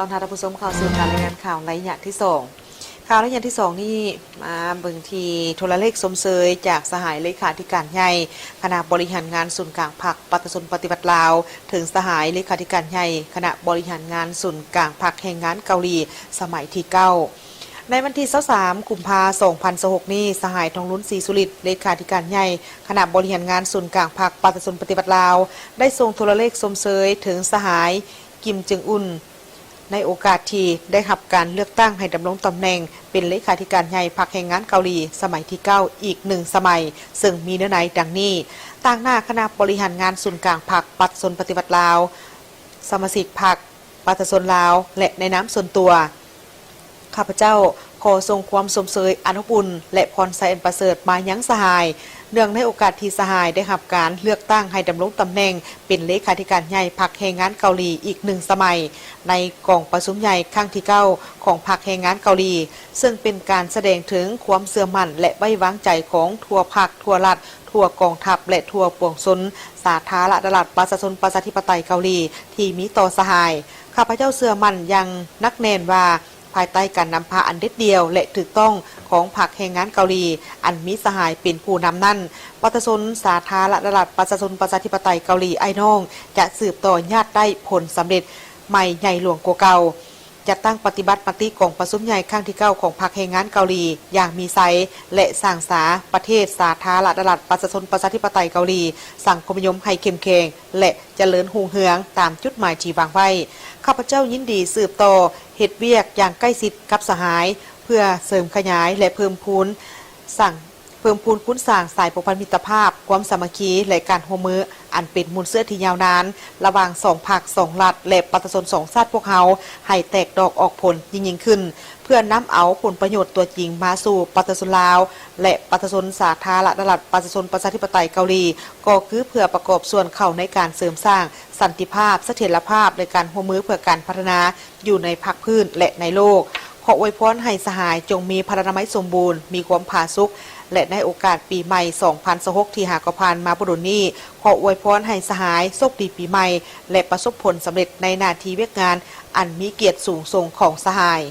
ตอนท่านผู้ชมข่าวสื่อการรายงานข่าวระยะที่2ข่าวระยะที่2นี่มาเบิ่งทีโทรเลขสมเสยจากสหายเลขาธิการใหญ่คณะบริหารงานศูนย์กลางพรรคปฏิสนปฏิบัติลาวถึงสหายเลขาธิการใหญ่คณะบริหารงานศูนย์กลางพรรคแห่งงานเกาหลีสมัยที่9ในวันที่23กุมภาพันธ์2026นี้สหายทองลุ้นศรีสุริตเลขาธิการใหญ่คณะบริหารงานศูนย์กลางพรรคปฏิสนปฏิบัติลาวได้ส่งโทรเลขสมเสยถึงสหายกิมจึงอุนในโอกาสที่ได้รับการเลือกตั้งให้ดำรงตำแหน่งเป็นเลขาธิการใหญ่พรรคแรงงานเกาหลีสมัยที่9อีก1สมัยซึ่งมีเนื้อในดังนี้ต่างหน้าคณะบริหารงานศูนย์กลางพรรคปฏิสนปฏิบัติลาวสมาชิกพรรคปฏิสนลาวและในน้ำส่วนตัวข้าพเจ้าขอส่งความสมเสยอนุบุญและพรไซอันประเสริฐมายังสหายเนื่องในโอกาสที่สหายได้รับการเลือกตั้งให้ดำรงตำแหน่งเป็นเลขาธิการใหญ่พรรคแรงงานเกาหลีอีก1สมัยในกองประชุมใหญ่ครั้งที่9ของพรรคแรงงานเกาหลีซึ่งเป็นการแสดงถึงความเสื่อมั่นและไว้วางใจของทั่วพรรคทั่วรัฐทั่วกองทัพและทั่วปวงชนสาธารณรัฐประชาชนประชาธิปไตยเกาหลีที่มีต่อสหายข้าพเจ้าเชื่อมั่นยังนักแน่นว่าภายใต้การนำพาอันเด็ดเดียวและถูกต้องของพรรคแรงงานเกาหลีอันมีสหายเป็นผู้นำนั่นประชาชนสาธารณรัฐประชาชนประชาธิปไตยเกาหลีไอ้น้องจะสืบต่อญาติได้ผลสำเร็จใหม่ใหญ่หลวงกว่าเก่าจะตั้งปฏิบัติมติของประชุมใหญ่ครั้งที่9ของพรรคแรงงานเกาหลีอย่างมีไซและสร้างสาประเทศสาธารณรัฐประชาชนประชาธิปไตยเกาหลีสังคมนิยมให้เข้มแข็งและเจริญรุ่งเรืองตามจุดหมายที่วางไว้ข้าพเจ้ายินดีสืบต่อเฮ็ดเวียกอย่างใกล้ชิดกับสหายเพื่อเสริมขยายและเพิ่มพูนคุ้นสร้างสายผูกพันมิตรภาพความสามัคคีและการร่วมมืออันเป็นมูลเสื้อที่ยาวนานระหว่าง2พรรค2รัฐและประชาชน2ชาติพวกเขาให้แตกดอกออกผลยิ่งขึ้นเพื่อนำเอาผลประโยชน์ตัวจริงมาสู่ประชาชนลาวและประชาชนสาธารณรัฐประชาชนประชาธิปไตยเกาหลีก็คือเพื่อประกอบส่วนเข้าในการเสริมสร้างสันติภาพเสถียรภาพและการร่วมมือเพื่อการพัฒนาอยู่ในภาคพื้นและในโลกขออวยพรให้สหายจงมีพลานามัยสมบูรณ์มีความผาสุกและในโอกาสปีใหม่2026ที่หากผ่านมาบุรุษนี้ขออวยพรให้สหายโชคดีปีใหม่และประสบผลสำเร็จในหน้าที่เวียกงานอันมีเกียรติสูงส่งของสหาย